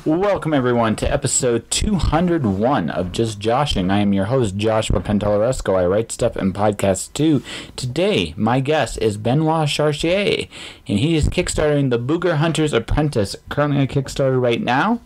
Welcome everyone to episode 201 of Just Joshing. I am your host, Joshua Pantellaresco. I write stuff and podcasts too. Today, my guest is Benoit Chartier, and he is kickstarting the Booger Hunter's Apprentice, currently on Kickstarter right now.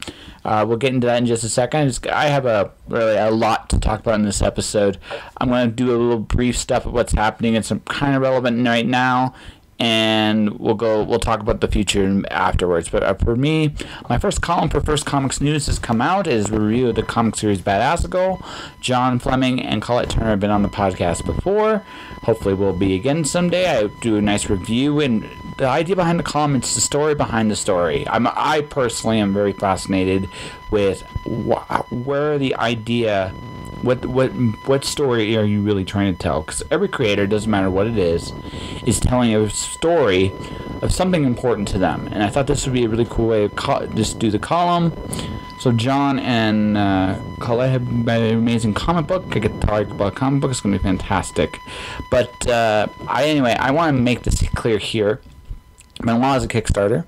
We'll get into that in just a second. I have really a lot to talk about in this episode. I'm going to do a little brief stuff of what's happening and some kind of relevant right now, and we'll talk about the future afterwards. But for me, my first column for First Comics News has come out. It is a review of the comic series Badassical. John Fleming and Colette Turner have been on the podcast before. Hopefully we'll be again someday. I do a nice review, and the idea behind the column, it's the story behind the story. I personally am very fascinated with where the idea, what story are you really trying to tell? Because every creator, doesn't matter what it is telling a story of something important to them. And I thought this would be a really cool way to just do the column. So John and Colette have made an amazing comic book. I get to talk about a comic book. It's going to be fantastic. But I want to make this clear here. Benoit is a Kickstarter.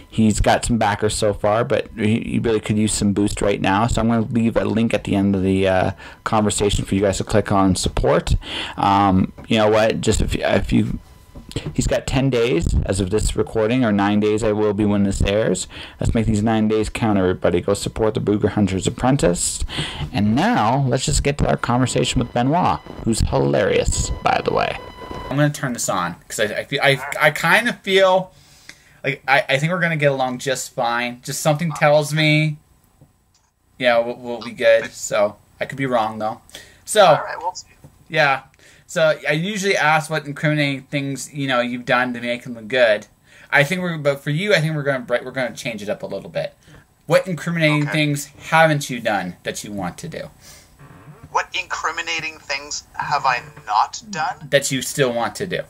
He's got some backers so far, but he really could use some boost right now. So I'm going to leave a link at the end of the conversation for you guys to click on support. You know what? Just if you, he's got 10 days as of this recording, or 9 days I will be when this airs. Let's make these 9 days count, everybody. Go support the Booger Hunter's Apprentice. And now let's just get to our conversation with Benoit, who's hilarious, by the way. I'm going to turn this on because I kind of feel like I think we're going to get along just fine. Just something tells me, we'll be good. So I could be wrong, though. So, all right, we'll see. Yeah. So I usually ask what incriminating things you've done to make them look good. But for you, I think we're going to change it up a little bit. What incriminating things haven't you done that you want to do? What incriminating things have I not done? That you still want to do.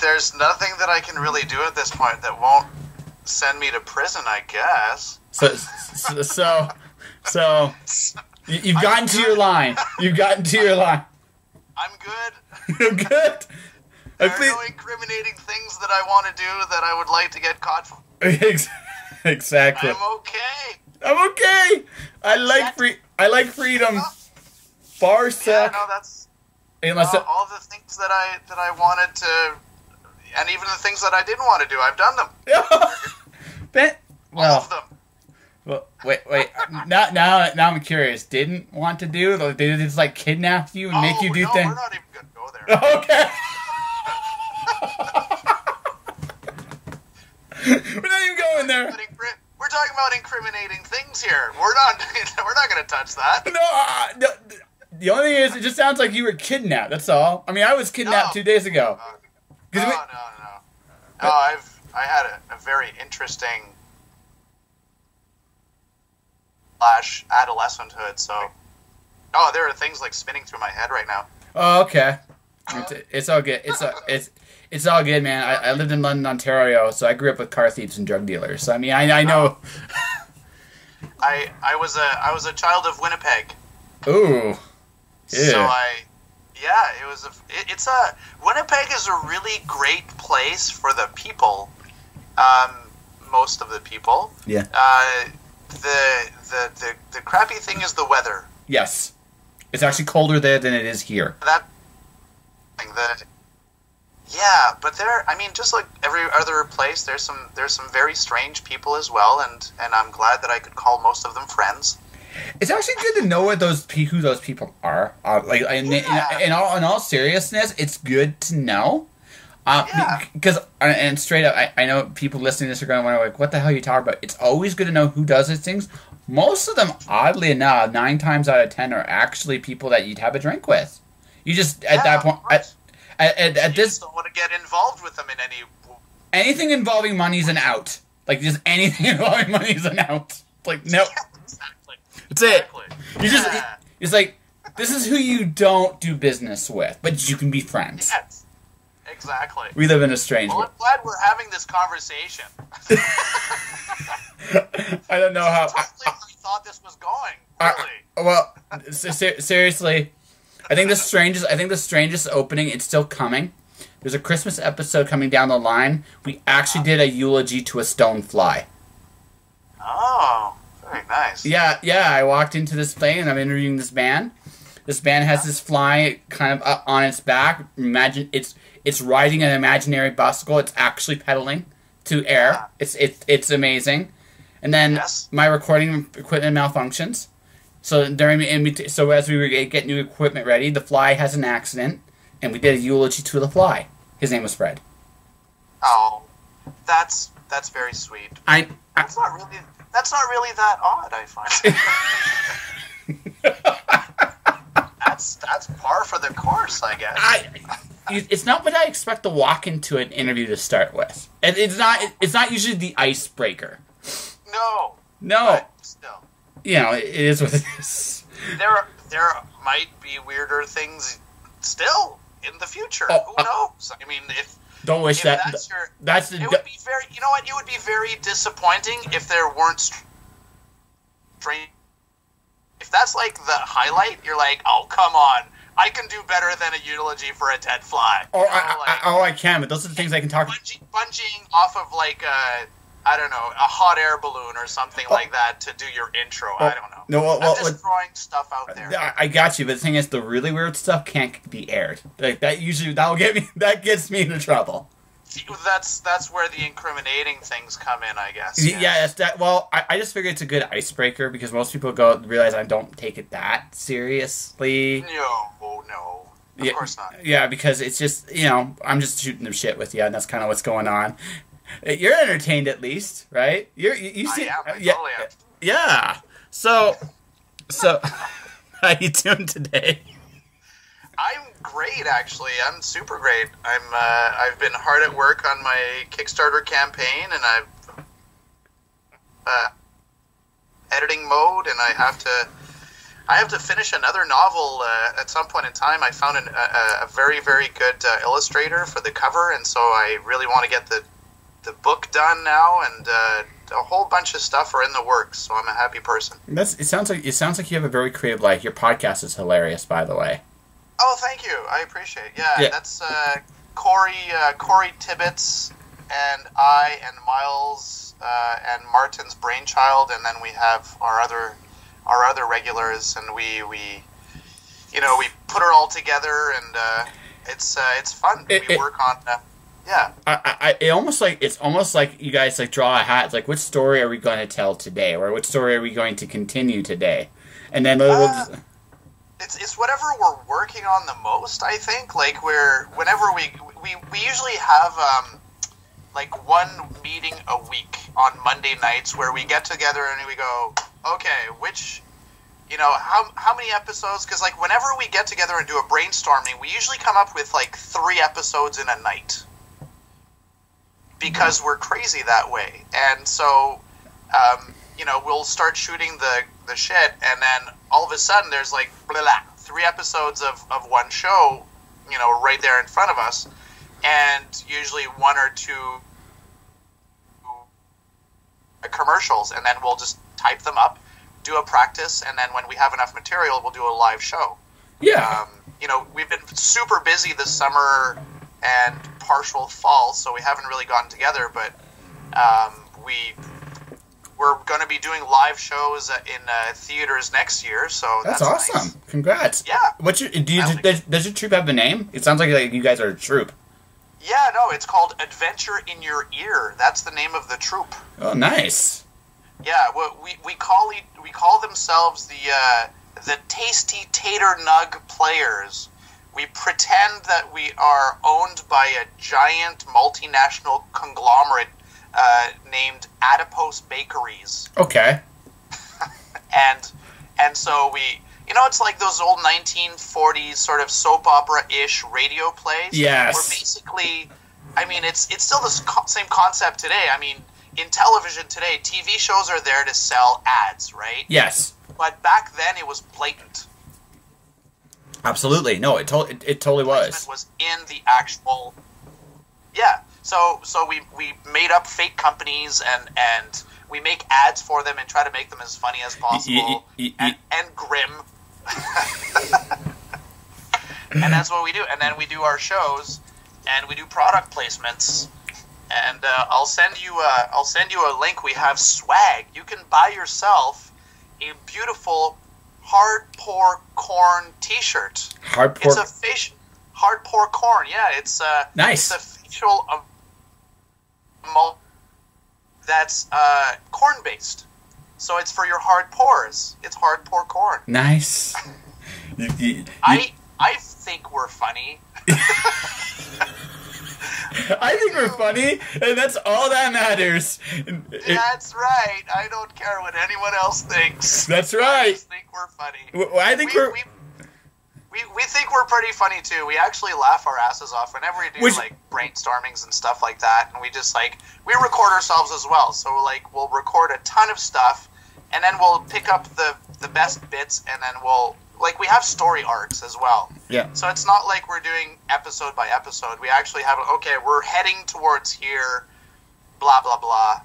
There's nothing that I can really do at this point that won't send me to prison, I guess. So you've gotten to your line. You've gotten to your line. I'm good. You're good. There are no incriminating things that I want to do that I would like to get caught for. Exactly. I'm okay. I'm okay. I like freedom. Bar suck. Yeah, no, that's Unless all the things that I wanted to, and even the things that I didn't want to do, I've done them. All of them. Well, wait. Now I'm curious. Didn't want to do? Did they just kidnap you and make you do things? We're not even gonna go there. Okay. We're not even going there. We're talking about incriminating things here. We're not going to touch that. No, the only thing is, it just sounds like you were kidnapped. That's all. I mean, I was kidnapped 2 days ago. No. I had a very interesting adolescenthood. So, there are things spinning through my head right now. Oh, okay. It's all good. It's all good, man. I lived in London, Ontario, so I grew up with car thieves and drug dealers. So, I mean, I know. I was a child of Winnipeg. Ooh. Yeah. So Winnipeg is a really great place for the people. Most of the people. Yeah. The crappy thing is the weather. Yes. It's actually colder there than it is here. Yeah, but just like every other place, there's some very strange people as well, and I'm glad that I could call most of them friends. It's actually good to know who those people are. In all seriousness, it's good to know. Because and straight up, I know people listening to this are going to wonder, what the hell are you talking about? It's always good to know who does these things. Most of them, oddly enough, 9 times out of 10 are actually people that you'd have a drink with. You just at that point. Right. At this, don't want to get involved with them in anything involving money's an out. Just anything involving money's an out. No. Yeah, exactly. That's it. It's this is who you don't do business with, but you can be friends. Yes. Exactly. We live in a strange world. I'm glad we're having this conversation. I don't know how. I thought this was going. Really. Seriously. I think the strangest opening, it's still coming. there's a Christmas episode coming down the line. We actually did a eulogy to a stone fly. Oh, very nice. Yeah. I walked into this thing and I'm interviewing this man. This man has this fly kind of up on its back. Imagine it's riding an imaginary bicycle. It's actually pedaling to air. It's amazing. And then my recording equipment malfunctions. So as we were getting new equipment ready, the fly has an accident, and we did a eulogy to the fly. His name was Fred. Oh, that's very sweet. That's not really that odd, I find. That's par for the course, I guess. It's not what I expect to walk into an interview to start with. It's not usually the icebreaker. No. But still. It is what it is. There might be weirder things still in the future. Who knows? I mean, don't wish that. It would be very. You know what? It would be very disappointing if there weren't strange. If that's like the highlight, you're like, oh come on, I can do better than a eulogy for a dead fly. I can, but those are the things I can talk. Bungeeing off of like I don't know, a hot air balloon or something like that to do your intro. I don't know. I'm just throwing stuff out there. I got you, but the thing is, the really weird stuff can't be aired. Like that gets me into trouble. That's where the incriminating things come in, I guess. Yeah, I just figure it's a good icebreaker because most people realize I don't take it that seriously. No. Of course not. Yeah, because it's just, I'm just shooting the shit with you, and that's kind of what's going on. You're entertained at least, right? You see, I totally am. Yeah. So how you doing today? I'm great, actually. I'm super great. I've been hard at work on my Kickstarter campaign, and I've editing mode, and I have to finish another novel at some point in time. I found a very, very good illustrator for the cover, and so I really want to get the book done now, and a whole bunch of stuff are in the works. So I'm a happy person. It sounds like you have a very creative life. Your podcast is hilarious, by the way. Oh, thank you. I appreciate it. Yeah. That's Corey Tibbetts and I and Miles and Martin's brainchild, and then we have our other regulars, and we put it all together, and it's fun. We work on it's almost like you guys draw a hat. It's like, which story are we going to tell today, or which story are we going to continue today, and then it's whatever we're working on the most. I think whenever we usually have like one meeting a week on Monday nights where we get together and we go, okay, how many episodes? Because whenever we get together and do a brainstorming, we usually come up with 3 episodes in a night. Because we're crazy that way. And so, we'll start shooting the shit, and then all of a sudden there's 3 episodes of one show, right there in front of us, and usually 1 or 2 commercials, and then we'll just type them up, do a practice, and then when we have enough material, we'll do a live show. Yeah. We've been super busy this summer and partial fall, so we haven't really gotten together, but we're going to be doing live shows in theaters next year, so that's awesome. Nice. Congrats. Yeah. Does your troupe have a name? It sounds like you guys are a troupe. Yeah, no, it's called Adventure in Your Ear. That's the name of the troupe. Oh, nice. Yeah, we call themselves the Tasty Tater Nug Players. We pretend that we are owned by a giant multinational conglomerate named Adipose Bakeries. Okay. and so we, it's like those old 1940s sort of soap opera-ish radio plays. Yes. Where basically, it's still the same concept today. In television today, TV shows are there to sell ads, right? Yes. But back then, it was blatant. Absolutely. No, it totally was. It was in the actual... Yeah. So we made up fake companies, and we make ads for them and try to make them as funny as possible and grim. And that's what we do. And then we do our shows, and we do product placements. And I'll send you a link. We have swag. You can buy yourself a beautiful hardcore corn T-shirt. Hardcore. It's a facial hardcore corn. Yeah, it's nice. It's a facial that's corn based. So it's for your hard pores. It's hardcore corn. Nice. I think we're funny. I think we're funny, and that's all that matters. That's right. I don't care what anyone else thinks. That's right. I just think we're funny. Well, I think we think we're pretty funny too. We actually laugh our asses off whenever we do like brainstormings and stuff like that, and we just we record ourselves as well. So we'll record a ton of stuff, and then we'll pick up the best bits, and then we have story arcs as well. Yeah. So it's not like we're doing episode by episode. We actually have we're heading towards here, blah blah blah.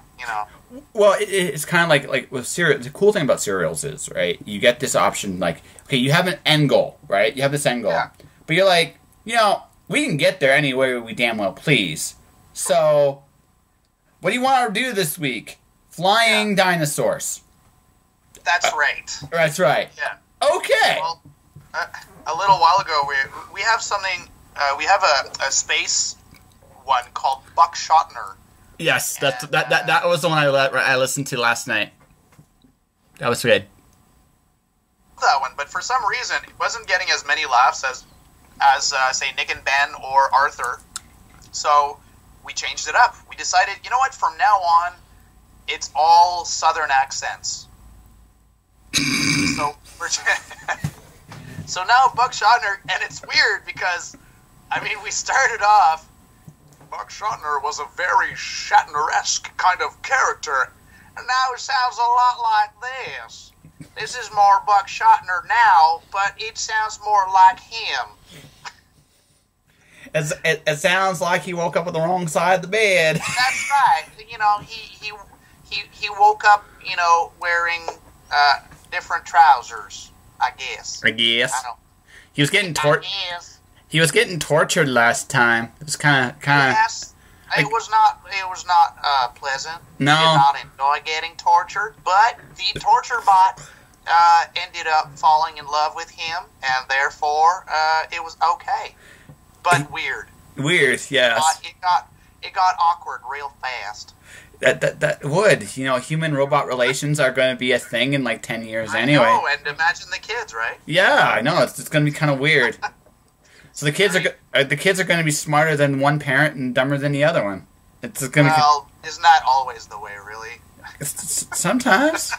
Well, it's kind of like with cereal. The cool thing about cereals is, right, you get this option, you have an end goal, right? You have this end goal. Yeah. But you're like, we can get there any way we damn well please. So, what do you want to do this week? Flying dinosaurs. That's right. That's right. Yeah. Okay. Well, a little while ago, we have something, we have a space one called Buck Schottner. Yes, that was the one I listened to last night. That was good. That one, but for some reason, it wasn't getting as many laughs as say Nick and Ben or Arthur. So we changed it up. We decided, you know what? From now on, it's all Southern accents. So now Buck Schottner, and it's weird because, we started off. Buck Schottner was a very Shatner-esque kind of character, and now it sounds a lot like this. This is more Buck Schottner now, but it sounds more like him. It sounds like he woke up on the wrong side of the bed. That's right. He woke up, wearing different trousers. I guess. He was getting He was getting tortured last time. It was kind of. Yes, it was not pleasant. No. He did not enjoy getting tortured, but the torture bot ended up falling in love with him, and therefore it was okay, but weird. Weird, yes. It got awkward real fast. That would, human-robot relations are going to be a thing in 10 years anyway. I know, and imagine the kids, right? Yeah, I know. It's going to be kind of weird. So the kids are going to be smarter than one parent and dumber than the other one. It's going to. Well, isn't that always the way, really? Sometimes.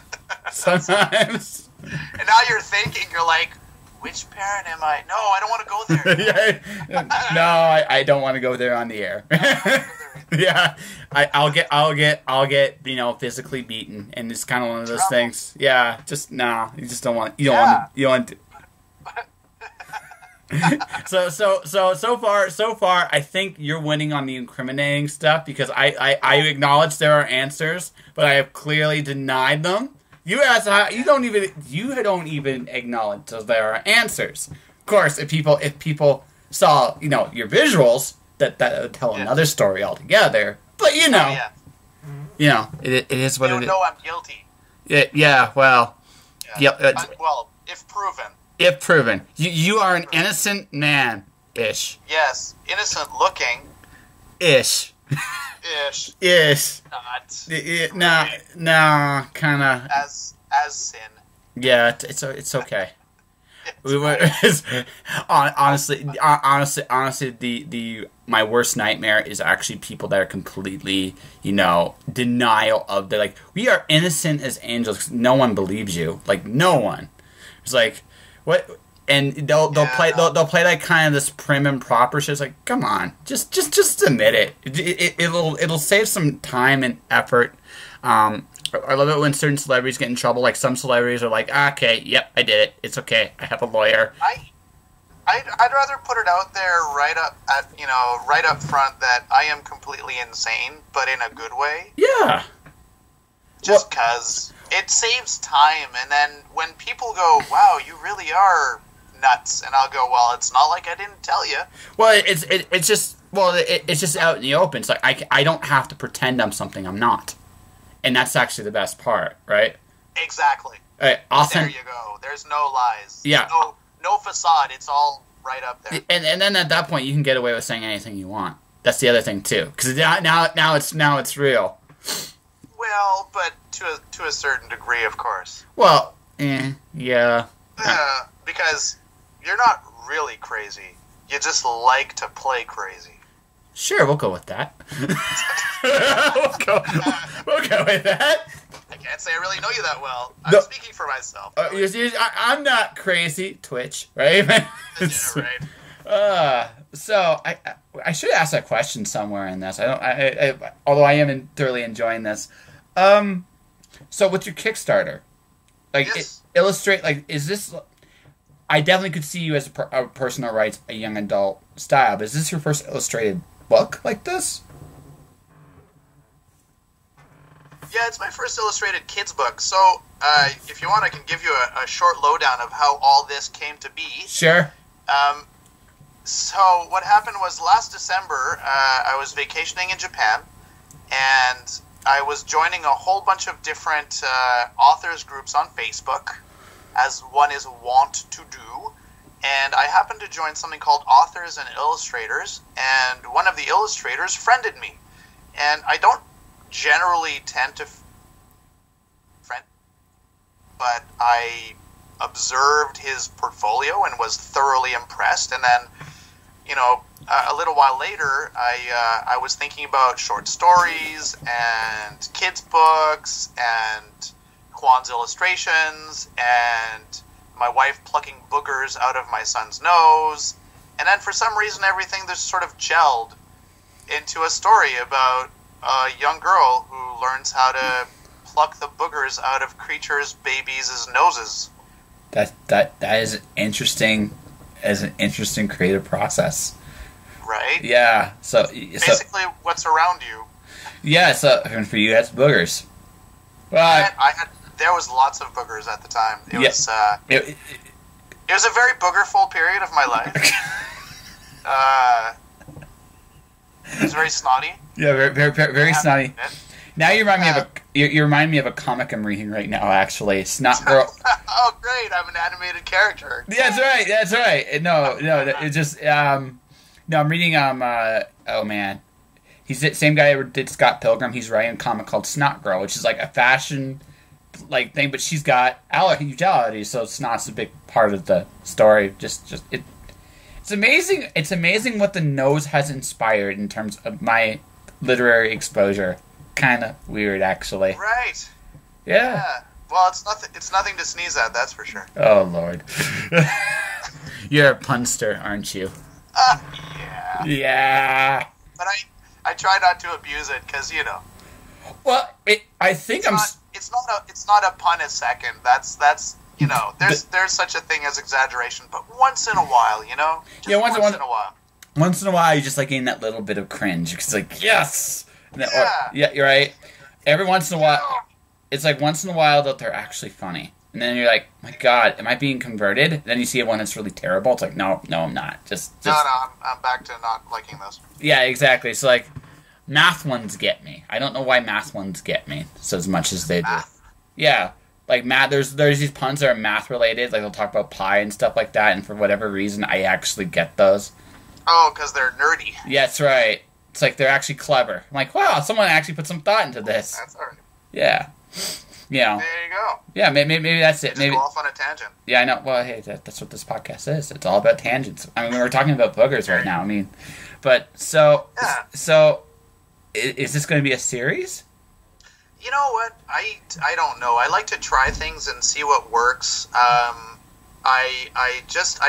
Sometimes. And now you're thinking, you're like, which parent am I? No, I don't want to go there. No, I don't want to go there on the air. Yeah, I'll get physically beaten, and it's kind of one of those things. Yeah, just no, you just don't want. You don't want. So far, I think you're winning on the incriminating stuff because I acknowledge there are answers, but I have clearly denied them. You don't even acknowledge that there are answers. Of course, if people saw your visuals, that would tell another story altogether. But it is what it is. No, I'm guilty. Yeah. Well. Yeah. Well, if proven. If proven. You are an innocent man. Ish. Yes. Innocent looking. Ish. Ish. Ish. Not. No, kind of. As sin. Yeah, it's okay. Honestly, my worst nightmare is actually people that are completely, denial of. They're like, we are innocent as angels. No one believes you. No one. It's like, what? And they'll play that kind of this prim and proper shit. It's like, come on, just admit it. It'll save some time and effort. I love it when certain celebrities get in trouble. Like some celebrities are like, okay, yep, I did it. It's okay. I have a lawyer. I'd rather put it out there right up front that I am completely insane, but in a good way. Yeah. Just because it saves time, and then when people go, wow, you really are nuts, and I'll go, well, it's not like I didn't tell you. Well, it's just Well, it's just out in the open. It's like I don't have to pretend I'm something I'm not, and that's actually the best part, right? Exactly. There you go. There's no lies. Yeah. No facade. It's all right up there. And then at that point, you can get away with saying anything you want. That's the other thing too, because now it's real. Well, but to a certain degree, of course. Well, yeah. Because you're not really crazy. You just like to play crazy. Sure, we'll go with that. we'll go with that. I can't say I really know you that well. I'm speaking for myself. I'm not crazy. Twitch, right? Yeah, right. So I should ask that question somewhere in this. Although I am thoroughly enjoying this. So with your Kickstarter, like yes. Illustrate, like is this? I definitely could see you as a person who writes a young adult style. But is this your first illustrated book like this? Yeah, it's my first illustrated kids book. So, if you want, I can give you a short lowdown of how all this came to be. Sure. So, what happened was last December, I was vacationing in Japan, and I was joining a whole bunch of different authors groups on Facebook, as one is wont to do. And I happened to join something called Authors and Illustrators, and one of the illustrators friended me. And I don't generally tend to friend, but I observed his portfolio and was thoroughly impressed. And then, a little while later, I was thinking about short stories and kids' books and Juan's illustrations and my wife plucking boogers out of my son's nose. And then for some reason, everything just sort of gelled into a story about a young girl who learns how to pluck the boogers out of creatures' babies' noses. That is interesting as an interesting creative process. Right? Yeah. So basically what's around you. Yeah, so for you that's boogers. Well, there was lots of boogers at the time. It was it was a very boogerful period of my life. It was very snotty. Yeah, very snotty. Now you remind me of a comic I'm reading right now. Actually, Snot Girl. Oh, great! I'm an animated character. Yeah, that's right. No, it's just no. I'm reading oh man, he's the same guy who did Scott Pilgrim. He's writing a comic called Snot Girl, which is like a fashion like thing, but she's got huge allergies, so snot's a big part of the story. It's amazing. It's amazing what the nose has inspired in terms of my literary exposure. Kind of weird, actually. Right. Yeah. Well, it's nothing to sneeze at, that's for sure. Oh Lord. You're a punster, aren't you? Yeah. Yeah. But I try not to abuse it because Well, I think it's not a pun a second. That's there's such a thing as exaggeration, but once in a while, Just once in a while. Once in a while, you just like getting that little bit of cringe. It's like yes. Yeah. Yeah, you're right. Every once in a while, it's like once in a while that they're actually funny, and then you're like, my God, am I being converted? Then you see one that's really terrible. It's like, no, I'm not. Just no, I'm back to not liking those. Yeah, exactly. So like, math ones get me. I don't know why math ones get me so as much as they do. Yeah, like math. There's these puns that are math related. Like they'll talk about pi and stuff like that, and for whatever reason, I actually get those. Oh, because they're nerdy. Yeah, that's right. It's like they're actually clever. I'm like, wow, someone actually put some thought into this. That's all right. Yeah. There you go. Yeah, maybe that's it. Maybe go off on a tangent. Yeah, I know. Well, hey, that's what this podcast is. It's all about tangents. I mean, we're talking about boogers right now. I mean, but so is this going to be a series? You know what? I don't know. I like to try things and see what works. I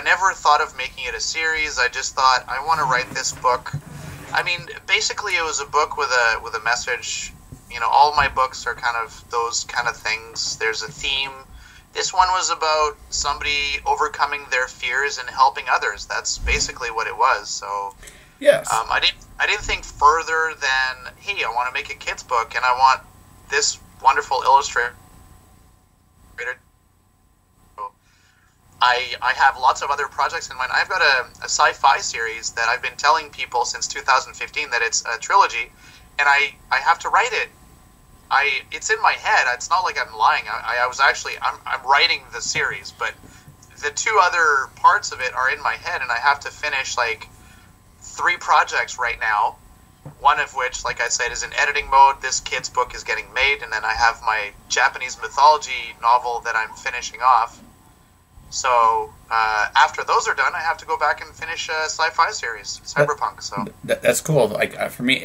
never thought of making it a series. I just thought I want to write this book. I mean, basically, it was a book with a message. All my books are kind of those kind of things. There's a theme. This one was about somebody overcoming their fears and helping others. That's basically what it was. So, yes. I didn't think further than, hey, I want to make a kids book, and I want this wonderful illustrator. I have lots of other projects in mind. I've got a sci-fi series that I've been telling people since 2015 that it's a trilogy, and I have to write it. It's in my head. It's not like I'm lying. I'm writing the series, but the two other parts of it are in my head, and I have to finish like 3 projects right now. One of which, like I said, is in editing mode. This kid's book is getting made, and then I have my Japanese mythology novel that I'm finishing off. So after those are done, I have to go back and finish a sci-fi series, Cyberpunk. So that's cool. Like for me,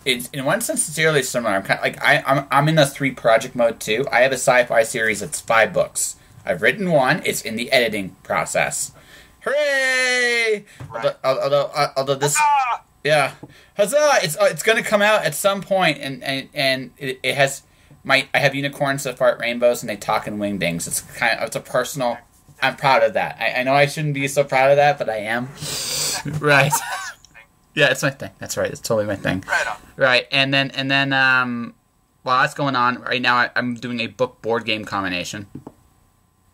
it's in one sense it's really similar. I'm kind of, like I'm in the 3 project mode too. I have a sci-fi series that's 5 books. I've written 1. It's in the editing process. Hooray! Right. Although this. Huzzah! Yeah, huzzah! It's going to come out at some point, and it has I have unicorns that fart rainbows and they talk in wingdings. It's a personal. I'm proud of that. I know I shouldn't be so proud of that, but I am. Right. Yeah, it's my thing. That's right. It's totally my thing. Right on. Right, and then while that's going on right now, I'm doing a board game combination,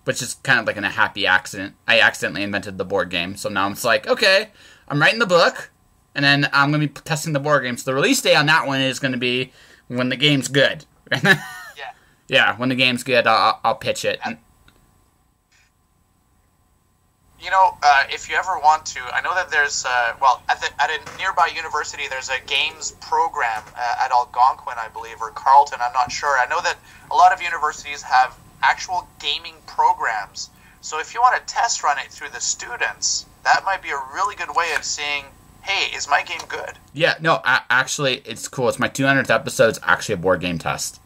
which is kind of like a happy accident. I accidentally invented the board game, so now it's like, okay, I'm writing the book. And then I'm going to be testing the board game. So the release date on that one is going to be when the game's good. Yeah. Yeah, when the game's good, I'll pitch it. You know, if you ever want to, I know that there's, at a nearby university, there's a games program at Algonquin, I believe, or Carleton, I'm not sure. I know that a lot of universities have actual gaming programs. So if you want to test run it through the students, that might be a really good way of seeing, hey, is my game good? Yeah, no, actually, it's cool. It's my 200th episode. It's actually a board game test.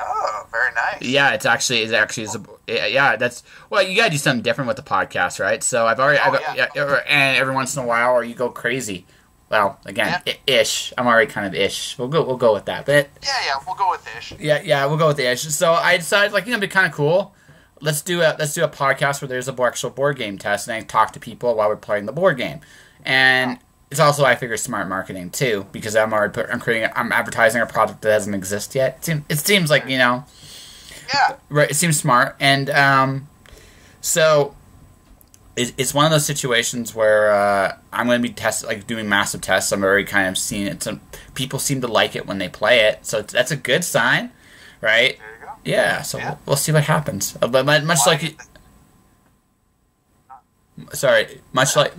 Oh, very nice. Yeah, it's actually that's, well, you gotta do something different with the podcast, right? So and every once in a while, or you go crazy. Well, again, ish. I'm already kind of ish. We'll go with that. But yeah, we'll go with ish. Yeah, we'll go with the ish. So I decided, it'd be kind of cool. Let's do a podcast where there's a actual board game test, and I talk to people while we're playing the board game, and. It's also, I figure, smart marketing too, because I'm advertising a product that doesn't exist yet. It seems like, Yeah. Right. It seems smart, and so it's one of those situations where I'm going to be doing massive tests. I'm already kind of seeing it. Some people seem to like it when they play it, so that's a good sign, right? There you go. Yeah. So we'll see what happens. Much like. Sorry, much like...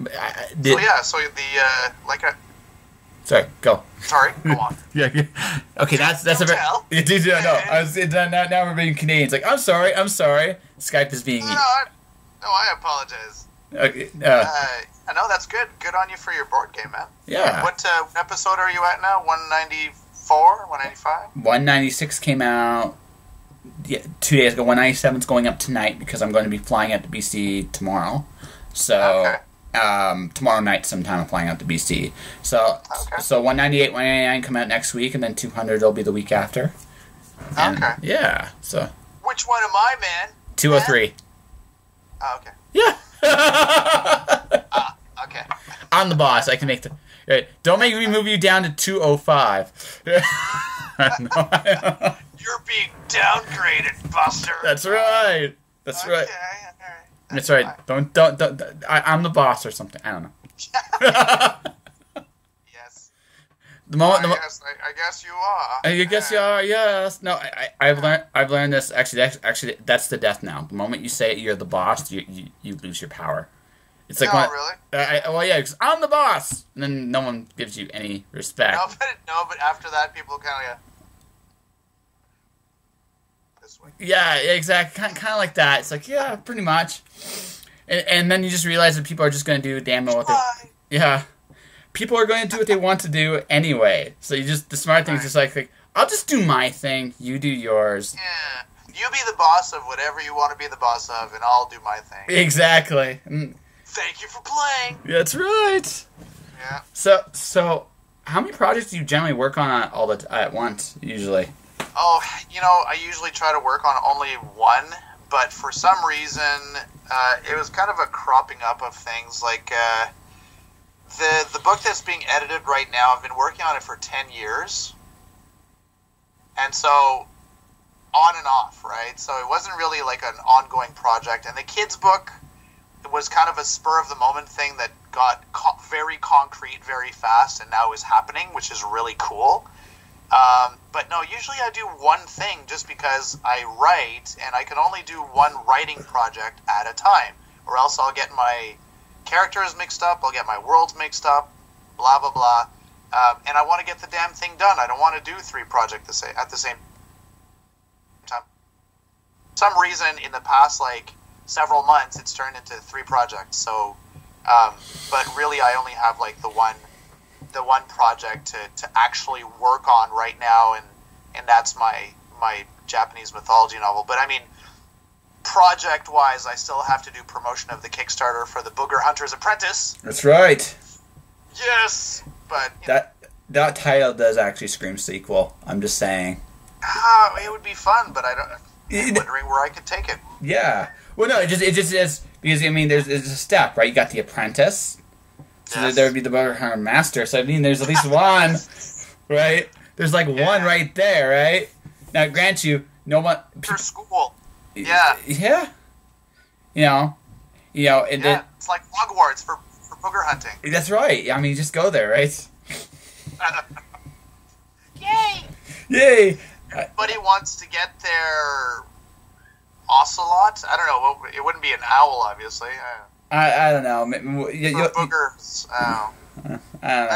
Sorry, go. Sorry, go on. Yeah. Okay, that's a very... Now we're being Canadians. Like, I'm sorry. Skype is being... No, I apologize. Okay. I know, that's good. Good on you for your board game, man. Yeah. What episode are you at now? 194? 195? 196 came out 2 days ago. 197 is going up tonight because I'm going to be flying out to BC tomorrow. So, tomorrow night sometime I'm flying out to BC. So 198, 199 come out next week, and then 200 will be the week after. And, yeah, so. Which one am I, man? 203. Oh, okay. Yeah. Okay. I'm the boss. I can make the... Right. Don't make me move you down to 205. You're being downgraded, Buster. That's right. That's right. That's right. Don't. I'm the boss or something. I don't know. Yes. I guess you are. I guess you are. Yes. No. I've learned this. Actually, that's the death now. The moment you say you're the boss, you lose your power. It's like really? Because I'm the boss, and then no one gives you any respect. No, but after that, people kind of. Yeah, exactly. Kind of like that. It's like, yeah, pretty much. And then you just realize that people are just going to do damn well what they... Yeah. People are going to do what they want to do anyway. So the smart thing is just like, I'll just do my thing, you do yours. Yeah. You be the boss of whatever you want to be the boss of, and I'll do my thing. Exactly. Thank you for playing. That's right. Yeah. So how many projects do you generally work on at once, usually? Oh, I usually try to work on only one, but for some reason, it was kind of a cropping up of things. Like, the book that's being edited right now, I've been working on it for 10 years. And so, on and off, right? So it wasn't really like an ongoing project. And the kids' book, it was kind of a spur of the moment thing that got very concrete very fast and now is happening, which is really cool. But no, usually I do one thing just because I write, and I can only do one writing project at a time, or else I'll get my characters mixed up, I'll get my worlds mixed up, blah, blah, blah. And I want to get the damn thing done. I don't want to do 3 projects at the same time. For some reason, in the past, like, several months, it's turned into 3 projects. So, but really, I only have, like, the one project to actually work on right now, and that's my Japanese mythology novel. But I mean, project-wise, I still have to do promotion of the Kickstarter for the Booger Hunter's Apprentice. That's right. Yes, but that title does actually scream sequel. I'm just saying. It would be fun, but I'm wondering where I could take it. Yeah. Well, no, it just is because I mean, there's a step, right? You got the Apprentice. So yes. There would be the Booger Hunter Master. So I mean, there's at least one, right? There's like one right there, right? Now, grant you, no one for school. Yeah. Yeah. You know, it's like Hogwarts for booger hunting. That's right. I mean, you just go there, right? Yay! Yay! Everybody wants to get their ocelot. I don't know. It wouldn't be an owl, obviously. I don't know. Boogers. Oh. I don't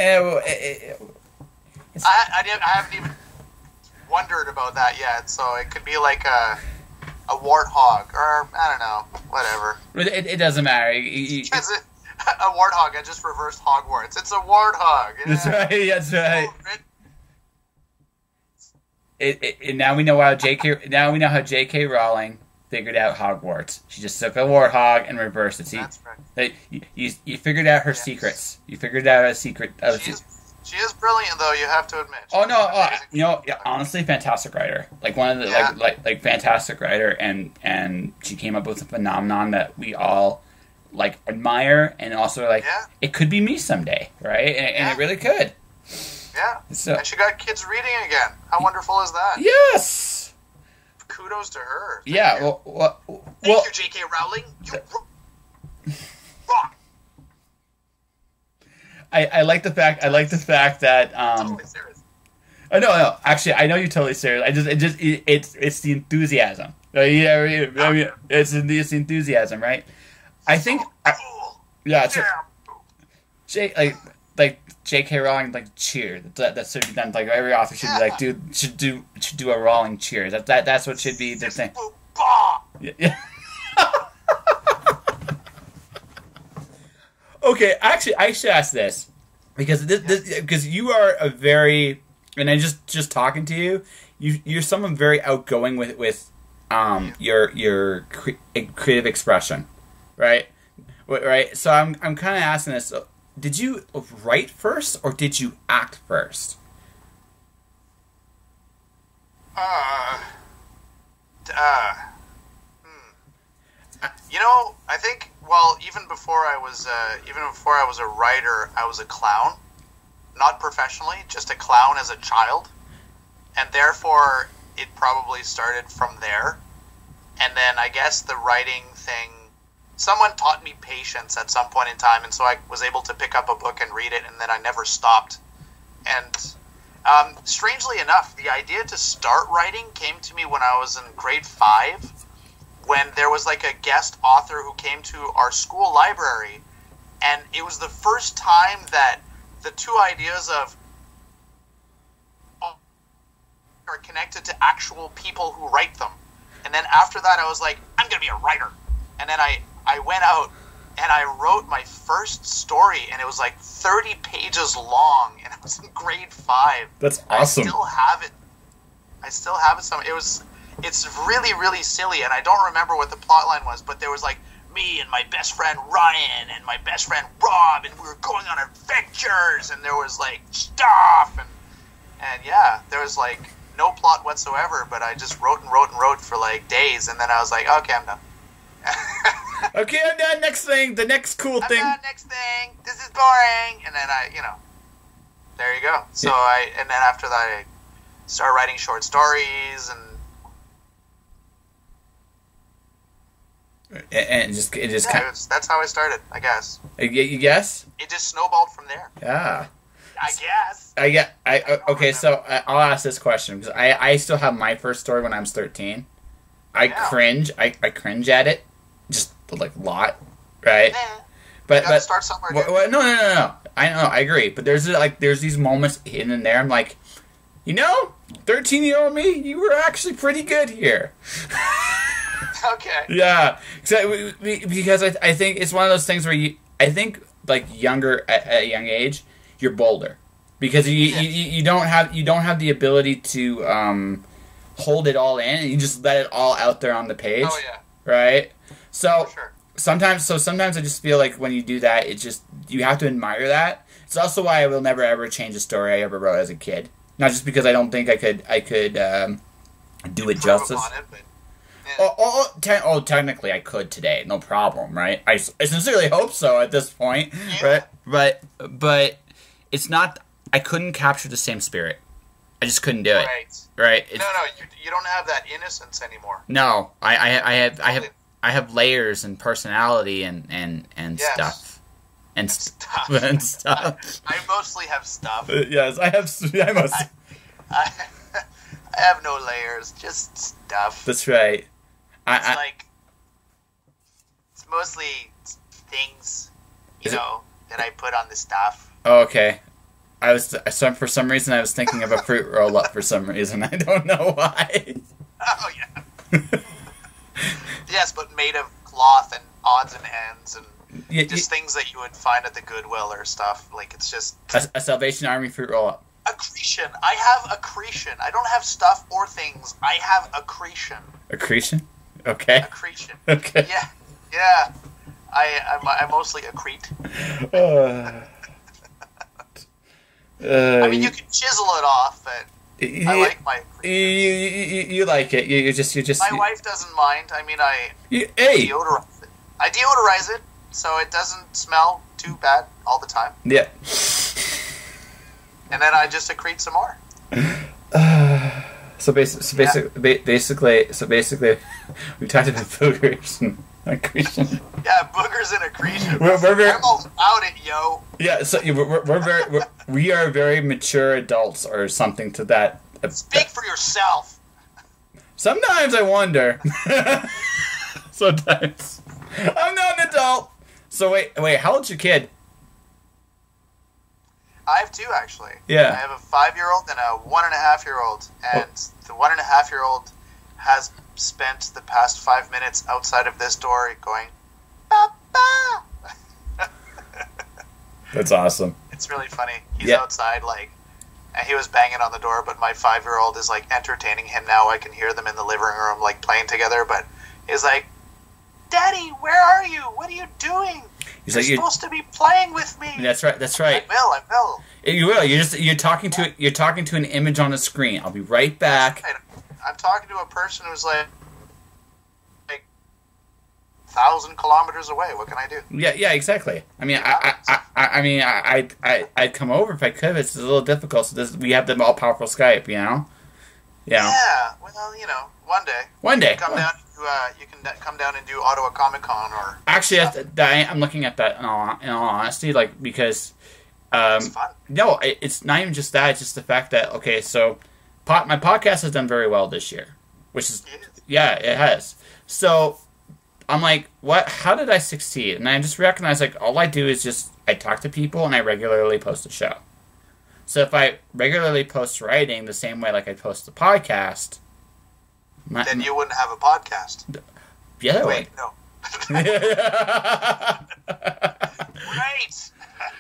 know. I haven't even wondered about that yet. So it could be like a warthog, or I don't know, whatever. It doesn't matter. A warthog. I just reversed Hogwarts. It's a warthog. Yeah. That's right. That's right. Now we know how J.K. Rowling figured out Hogwarts. She just took a warthog and reversed it. See, that's right. You figured out her secrets. You figured out a secret. She is brilliant, though. You have to admit. Oh no! Honestly, fantastic writer. Like one of the like fantastic writer, and she came up with a phenomenon that we all like admire, and also like it could be me someday, right? And it really could. Yeah. So, and she got kids reading again. How wonderful is that? Yes. Kudos to her. Thank you. Thank you, J.K. Rowling. You rock. I like the fact that Totally serious. Oh no. Actually, I know you're totally serious. It's the enthusiasm. I mean, it's the enthusiasm, right? I think. Like J.K. Rowling, like cheer. That should be done. Like every author should be like, should do a Rowling cheer. That's what should be the thing. Yeah. Okay, actually, I should ask this because because you are a very, and I just talking to you, you're someone very outgoing with your creative expression, right? Right. So I'm kind of asking this. Did you write first or did you act first? You know, I think. Well, even before I was a writer, I was a clown, not professionally, just a clown as a child, and therefore it probably started from there. And then I guess the writing thing. Someone taught me patience at some point in time, and so I was able to pick up a book and read it, and then I never stopped. And strangely enough, the idea to start writing came to me when I was in grade 5, when there was like a guest author who came to our school library, and it was the first time that the two ideas of are connected to actual people who write them. And then after that, I was like, I'm going to be a writer. And then I went out and I wrote my first story, and it was like 30 pages long, and I was in grade 5. That's awesome. I still have it. It's really, really silly, and I don't remember what the plot line was, but there was like me and my best friend Ryan and my best friend Rob, and we were going on adventures, and there was like stuff, and yeah, there was like no plot whatsoever, but I just wrote for like days, and then I was like, okay, I'm done. Okay, I'm done. Next thing, the next cool thing. Next thing. This is boring. And then there you go. So and then after that, I started writing short stories, and And it just kind of... That's how I started, I guess. You guess? It just snowballed from there. Yeah. I guess. Okay, so I'll ask this question, because I still have my first story when I was 13. I cringe at it, just like a lot, right? But you gotta start somewhere. No. I know, I agree. But there's these moments hidden in there. I'm like, 13-year-old me, you were actually pretty good here. Okay. Yeah, because I think it's one of those things where I think like younger at a young age, you're bolder because you don't have the ability to hold it all in, and you just let it all out there on the page. Oh yeah. Right. So. For sure. Sometimes I just feel like when you do that, it's just you have to admire that. It's also why I will never ever change a story I ever wrote as a kid. Not just because I don't think I could do it justice. Technically I could today, no problem, right? I sincerely hope so at this point, right? But it's not. I couldn't capture the same spirit. I just couldn't do it. Right. No, you don't have that innocence anymore. No, I have layers and personality and stuff. And stuff. I mostly have stuff. Yes, I mostly. I have no layers, just stuff. That's right. It's mostly things, that I put on the stuff. Oh, okay. For some reason I was thinking of a fruit roll up for some reason. I don't know why. Oh yeah. Yes, but made of cloth and odds and ends and just things that you would find at the Goodwill or stuff. Like, it's just... A Salvation Army fruit roll-up. Accretion. I have accretion. I don't have stuff or things. I have accretion. Accretion? Okay. Accretion. Okay. Yeah. I mostly accrete. I mean, you can chisel it off, but... I like my accretion. You like it. You just. My wife doesn't mind. I mean, I deodorize it. I deodorize it so it doesn't smell too bad all the time. Yeah. And then I just accrete some more. So basically, we talked about boogers and accretion. Yeah, boogers and accretion. We're very, I'm all about it, yo. Yeah, so we are very mature adults, or something to that. Speak for yourself. Sometimes I wonder. Sometimes I'm not an adult. So wait, how old's your kid? I have two, actually. Yeah. I have a 5-year-old and a 1.5-year-old, and the 1.5-year-old has spent the past 5 minutes outside of this door going, Papa! That's awesome. It's really funny. He's outside, and he was banging on the door, but my 5-year-old is, entertaining him now. I can hear them in the living room, playing together, but he's like, Daddy, where are you? What are you doing? You're supposed to be playing with me. That's right. I will. You will. You're talking to an image on a screen. I'll be right back. I'm talking to a person who's like 1,000 kilometers away. What can I do? Yeah, exactly. I mean, I'd come over if I could. It's a little difficult. So we have the all powerful Skype, Yeah. Well, one day. One day. You can come down and do Ottawa Comic Con or. Actually, I'm looking at that in all honesty, because. It's fun. No, it's not even just that. It's just the fact that so, my podcast has done very well this year, which is it has. So, I'm like, what? How did I succeed? And I just recognize all I do is I talk to people and I regularly post a show. So if I regularly post writing the same way I post the podcast, then you wouldn't have a podcast. Yeah. Wait, no. Right.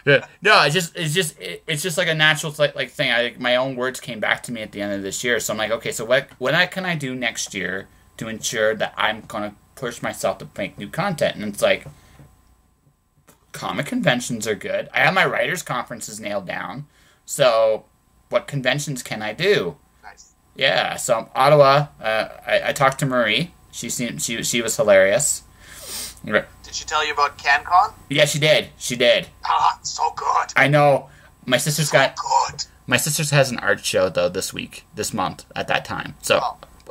Yeah. No, it's just like a natural thing. My own words came back to me at the end of this year, so I'm like, okay, so what can I do next year to ensure that I'm gonna push myself to make new content? And it's comic conventions are good. I have my writers' conferences nailed down. So, what conventions can I do? Nice. Yeah. So Ottawa. I talked to Marie. She was hilarious. Did she tell you about CanCon? Yeah, she did. Ah, so good. I know. My sister's good. My sister's has an art show though this month at that time. So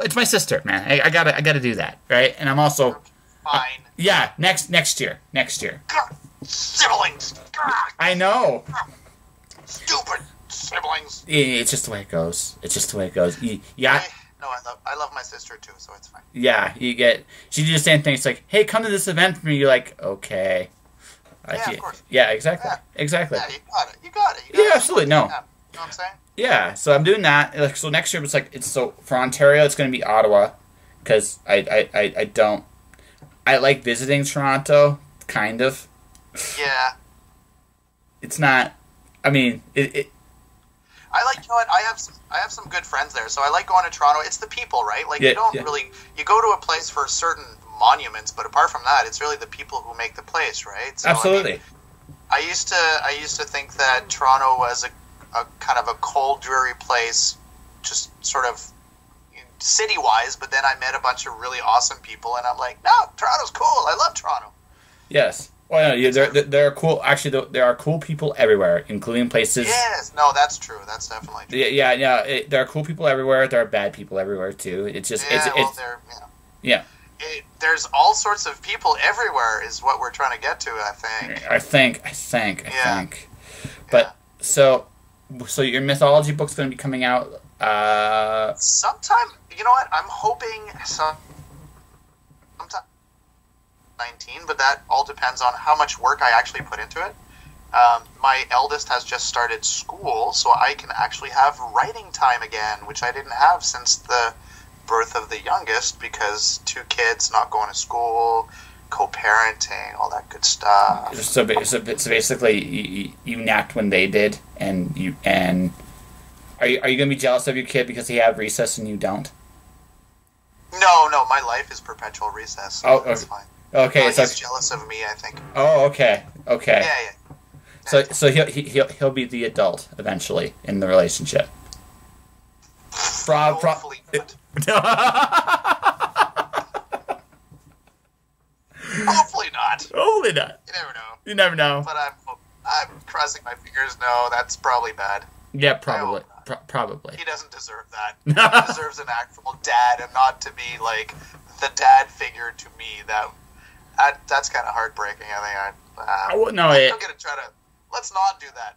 it's my sister, man. I gotta do that, right? And I'm also fine. Yeah, next year. God, siblings. God. I know. Stupid siblings. It's just the way it goes. Yeah. No, I love my sister too, so it's fine. Yeah, she did the same thing. It's like, hey, come to this event for me. You're like, okay. Yeah, of course. Yeah, exactly. Exactly. Yeah, you got it. Yeah, absolutely. No. Yeah. You know what I'm saying? Yeah, so I'm doing that. Like, so next year for Ontario, it's going to be Ottawa, because I like visiting Toronto, kind of. Yeah. It's not. I mean, I like, you know what, I have some good friends there, so I like going to Toronto. It's the people, right? Like, you don't really, you go to a place for certain monuments, but apart from that, it's really the people who make the place, right? So, absolutely. I mean, I used to think that Toronto was a kind of a cold, dreary place, just sort of city-wise, but then I met a bunch of really awesome people, and I'm like, no, Toronto's cool. I love Toronto. Yes. Well, yeah, there are cool. Actually, there are cool people everywhere, including places. Yes, no, that's true. That's definitely true. Yeah. There are cool people everywhere. There are bad people everywhere too. It's just there's all sorts of people everywhere is what we're trying to get to. I think. But so your mythology book's going to be coming out sometime. You know what? I'm hoping sometime 19, but that all depends on how much work I actually put into it. My eldest has just started school, so I can actually have writing time again, which I didn't have since the birth of the youngest, because 2 kids, not going to school, co-parenting, all that good stuff. So basically, you napped when they did, and are you going to be jealous of your kid because he had recess and you don't? No, my life is perpetual recess. So that's fine. Okay, so he's jealous of me, I think. Oh, okay. Yeah. So he'll be the adult eventually in the relationship. Hopefully not. Hopefully not. Hopefully not. You never know. You never know. But I'm crossing my fingers. No, that's probably bad. Yeah, probably. Probably. He doesn't deserve that. He deserves an actual dad, and not to be like the dad figure to me. That's kind of heartbreaking. I think. Let's not do that.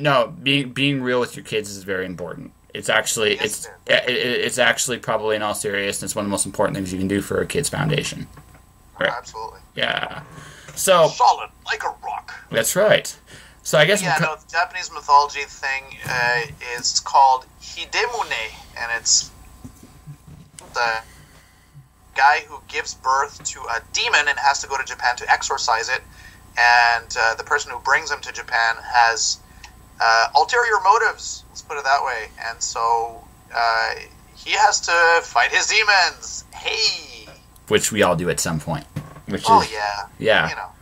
No. Being real with your kids is very important. It's actually it's actually probably, in all seriousness, one of the most important things you can do for a kid's foundation. Right? Absolutely. Yeah. So solid like a rock. That's right. So I guess the Japanese mythology thing is called Hidemune, and it's the guy who gives birth to a demon and has to go to Japan to exorcise it, and the person who brings him to Japan has ulterior motives, let's put it that way, and so he has to fight his demons. Hey! Which we all do at some point. Yeah. You know.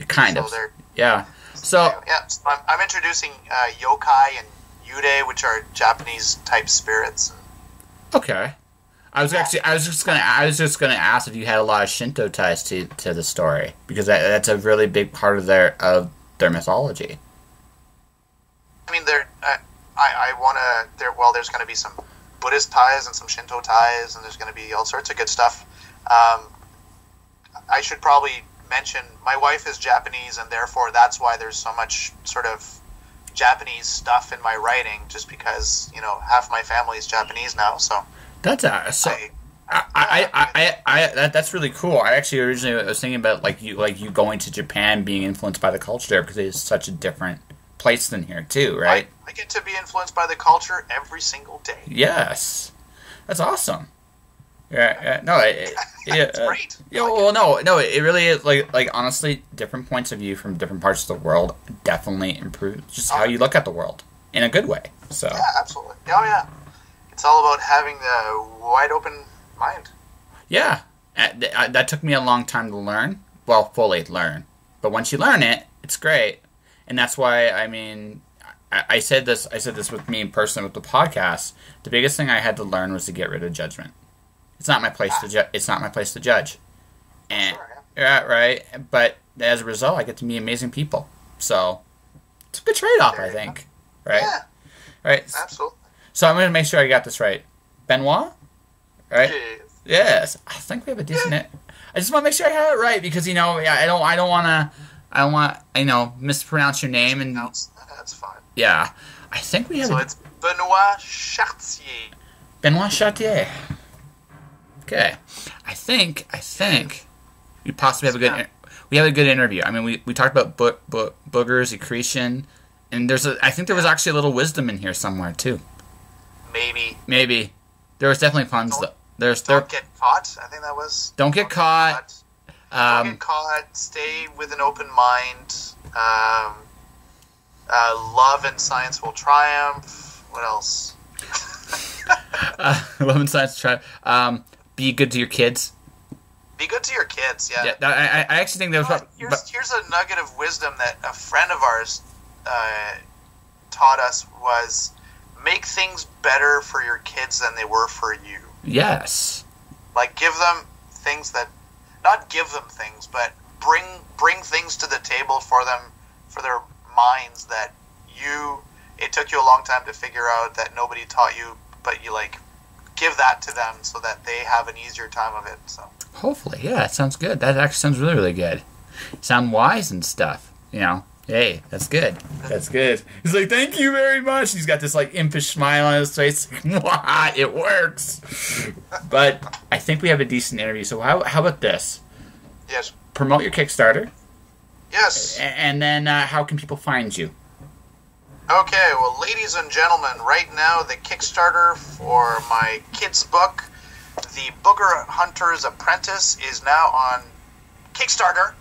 Kind of. Yeah. So I'm introducing yokai and yude, which are Japanese type spirits. Okay. I was just gonna ask if you had a lot of Shinto ties to the story, because that's a really big part of their mythology. I mean, there's going to be some Buddhist ties and some Shinto ties, and there's going to be all sorts of good stuff. I should probably mention my wife is Japanese, and therefore that's why there's so much sort of Japanese stuff in my writing, just because half my family is Japanese now. So that's that's really cool. I actually originally was thinking about like you going to Japan, being influenced by the culture there, because it is such a different place than here too, right? I get to be influenced by the culture every single day. Yes, that's awesome. Yeah, no, it's great. No, it really is. Like honestly, different points of view from different parts of the world definitely improve just how you look at the world in a good way. So yeah, absolutely. Oh yeah, it's all about having a wide open mind. Yeah, that took me a long time to learn. Well, fully learn, but once you learn it, it's great, and that's why I said this with me in person with the podcast. The biggest thing I had to learn was to get rid of judgment. It's not my place to It's not my place to judge, and right. But as a result, I get to meet amazing people. So it's a good trade-off, I think. Right? Yeah. Right. Absolutely. So I'm going to make sure I got this right. Benoit, right? Yes. Yes. I think we have a just want to make sure I have it right because I don't want mispronounce your name and that's fine. Yeah, I think we have. So it's Benoit Chartier. Benoit Chartier. Okay, I think we possibly have a good. We have a good interview. I mean, we talked about boogers, accretion, and I think there was actually a little wisdom in here somewhere too. Maybe. There was definitely puns. Don't get caught. I think that was. Don't get caught. Don't get caught. Stay with an open mind. Love and science will triumph. What else? Love and science will triumph. Be good to your kids. Be good to your kids. Yeah. I actually think that was. Here's a nugget of wisdom that a friend of ours taught us was make things better for your kids than they were for you. Yes. Like give them things that, not give them things, but bring things to the table for them, for their minds that it took you a long time to figure out that nobody taught you, but you give that to them so that they have an easier time of it. So hopefully, yeah, it sounds good. That actually sounds really, really good. Sound wise and stuff. Hey, that's good. That's good. He's like, thank you very much. He's got this impish smile on his face. What? It works. But I think we have a decent interview. So how about this? Yes. Promote your Kickstarter. Yes. And then how can people find you? Okay, well, ladies and gentlemen, right now the Kickstarter for my kids' book, The Booger Hunter's Apprentice, is now on Kickstarter.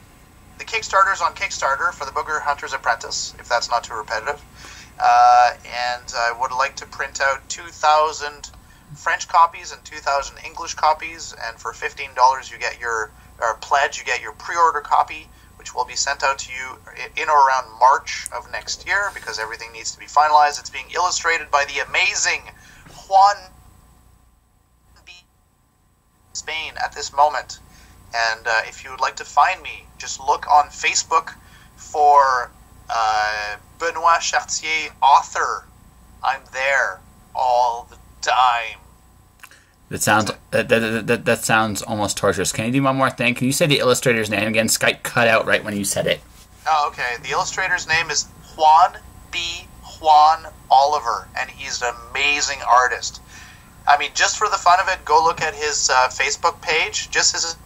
The Kickstarter's on Kickstarter for The Booger Hunter's Apprentice, if that's not too repetitive. And I would like to print out 2,000 French copies and 2,000 English copies, and for $15 you get your pre-order copy, which will be sent out to you in or around March of next year, because everything needs to be finalized. It's being illustrated by the amazing Juan B. Spain at this moment. And if you would like to find me, just look on Facebook for Benoit Chartier, author. I'm there all the time. That sounds almost torturous. Can you do one more thing? Can you say the illustrator's name again? Skype cut out right when you said it. Oh, okay. The illustrator's name is Juan Oliver, and he's an amazing artist. I mean, just for the fun of it, go look at his Facebook page. Just as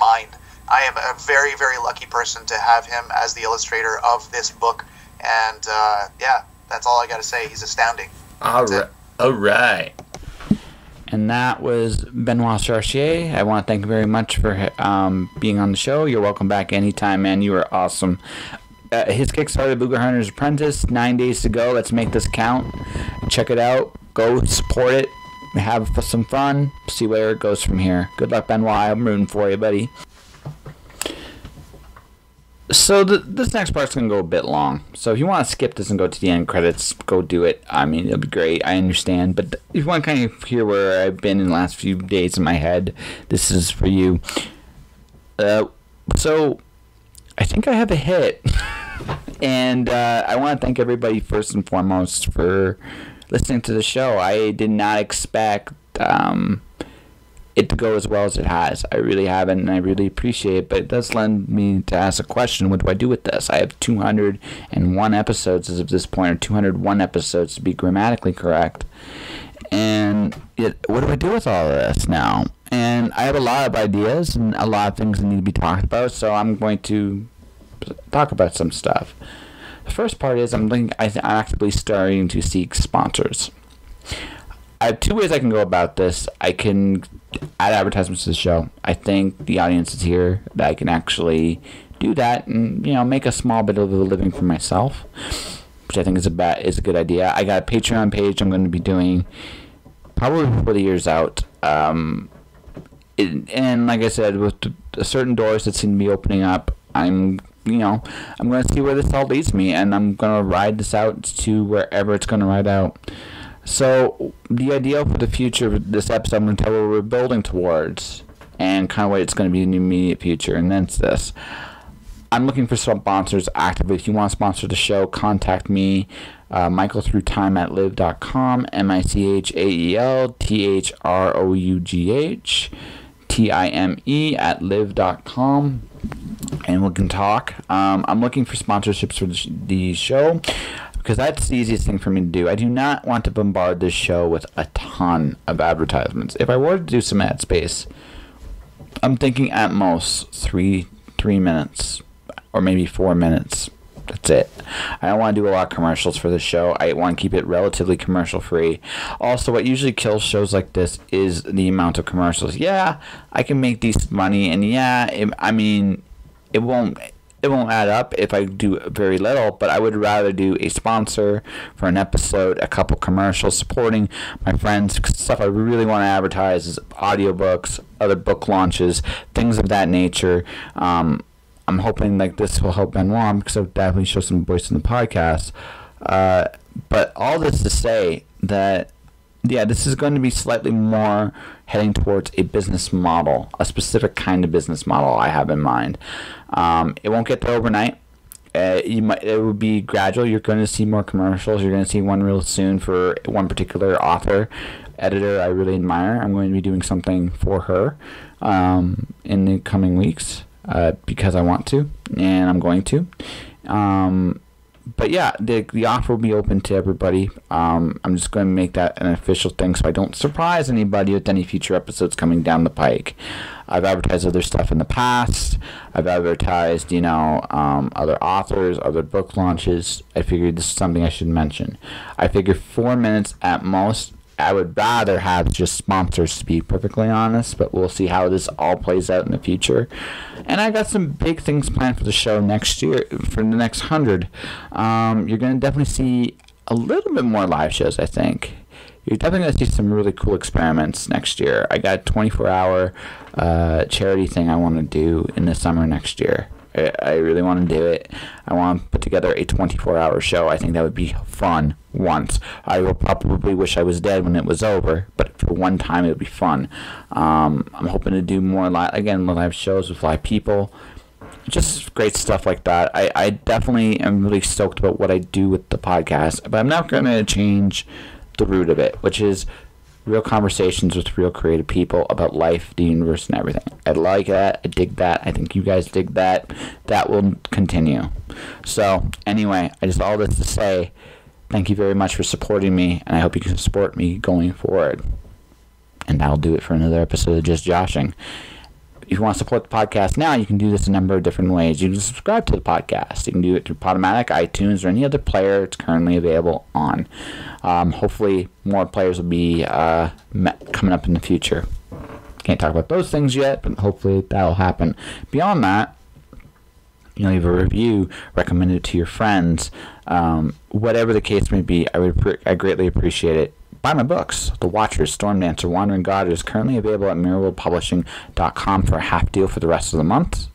mind. I am a very, very lucky person to have him as the illustrator of this book, and that's all I got to say. He's astounding. All right. And that was Benoit Chartier. I want to thank you very much for being on the show. You're welcome back anytime, man. You are awesome. His Kickstarter, Booger Hunter's Apprentice, 9 days to go. Let's make this count. Check it out. Go support it. Have some fun. See where it goes from here. Good luck, Benoit. I'm rooting for you, buddy. So this next part's going to go a bit long. So if you want to skip this and go to the end credits, go do it. I mean, it'll be great. I understand. But if you want to kind of hear where I've been in the last few days in my head, this is for you. So I think I have a hit. And I want to thank everybody first and foremost for listening to the show. I did not expect it to go as well as it has. I really haven't, and I really appreciate it, but it does lend me to ask a question: what do I do with this? I have 201 episodes as of this point, or 201 episodes to be grammatically correct. And what do I do with all of this now? And I have a lot of ideas and a lot of things that need to be talked about, so I'm going to talk about some stuff. The first part is I'm actively starting to seek sponsors. I have two ways I can go about this. I can add advertisements to the show. I think the audience is here that I can actually do that and make a small bit of a living for myself, which I think is a good idea. I got a Patreon page I'm going to be doing probably before the year's out. And like I said, with certain doors that seem to be opening up, I'm going to see where this all leads me, and I'm going to ride this out to wherever it's going to ride out. So the idea for the future of this episode, I'm going to tell what we're building towards and kind of what it's going to be in the immediate future, and that's this. I'm looking for sponsors actively. If you want to sponsor the show, contact me, Michael through time at live.com, MichaelTheroughTime at live.com, and we can talk. I'm looking for sponsorships for the show, because that's the easiest thing for me to do. I do not want to bombard this show with a ton of advertisements. If I were to do some ad space, I'm thinking at most three minutes, or maybe 4 minutes. That's it. I don't want to do a lot of commercials for the show. I want to keep it relatively commercial free. Also, what usually kills shows like this is the amount of commercials. Yeah, I can make decent money, and yeah, it won't add up if I do very little, but I would rather do a sponsor for an episode, a couple commercials supporting my friends. Stuff I really want to advertise is audiobooks, other book launches, things of that nature. I'm hoping like this will help Benoit, because I'll definitely show some voice in the podcast. But all this to say that, yeah, this is going to be slightly more heading towards a business model, a specific kind of business model I have in mind. It won't get there overnight. It will be gradual. You're going to see more commercials. You're going to see one real soon for one particular author, editor I really admire. I'm going to be doing something for her in the coming weeks, because I want to, and I'm going to. But yeah, the offer will be open to everybody. I'm just going to make that an official thing so I don't surprise anybody with any future episodes coming down the pike. I've advertised other stuff in the past. I've advertised, other authors, other book launches. I figured this is something I should mention. I figure 4 minutes at most. I would rather have just sponsors, to be perfectly honest, but we'll see how this all plays out in the future. And I got some big things planned for the show next year, for the next 100. You're going to definitely see a little bit more live shows, I think. You're definitely going to see some really cool experiments next year. I got a 24-hour charity thing I want to do in the summer next year. I really want to do it. I want to put together a 24-hour show. I think that would be fun once. I will probably wish I was dead when it was over, but for one time it would be fun. I'm hoping to do more live shows with live people. Just great stuff like that. I definitely am really stoked about what I do with the podcast, but I'm not going to change the root of it, which is real conversations with real creative people about life, the universe, and everything. I like that. I dig that. I think you guys dig that. That will continue. So, anyway, all this to say, thank you very much for supporting me, and I hope you can support me going forward. And that'll do it for another episode of Just Joshing. If you want to support the podcast now, you can do this a number of different ways. You can subscribe to the podcast. You can do it through Podomatic, iTunes, or any other player it's currently available on. Hopefully, more players will be coming up in the future. Can't talk about those things yet, but hopefully that'll happen. Beyond that, leave a review, recommend it to your friends. Whatever the case may be, I greatly appreciate it. Buy my books, The Watchers, Storm Dancer, Wandering God, is currently available at mirrorworldpublishing.com for a half deal for the rest of the month.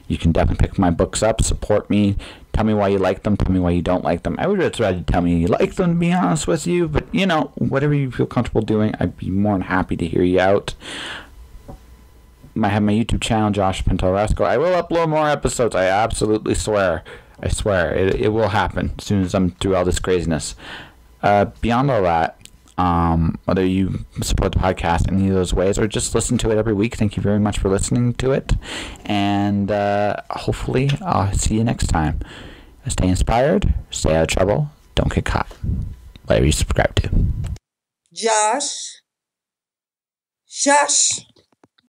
You can definitely pick my books up, support me, tell me why you like them, tell me why you don't like them. I would just rather tell me you like them, to be honest with you, but, whatever you feel comfortable doing, I'd be more than happy to hear you out. I have my YouTube channel, Josh Pentelresco. I will upload more episodes, I absolutely swear. I swear, it will happen as soon as I'm through all this craziness. Beyond all that, whether you support the podcast in any of those ways or just listen to it every week, thank you very much for listening to it. And hopefully I'll see you next time. Stay inspired, stay out of trouble, don't get caught. Whatever you subscribe to. Josh.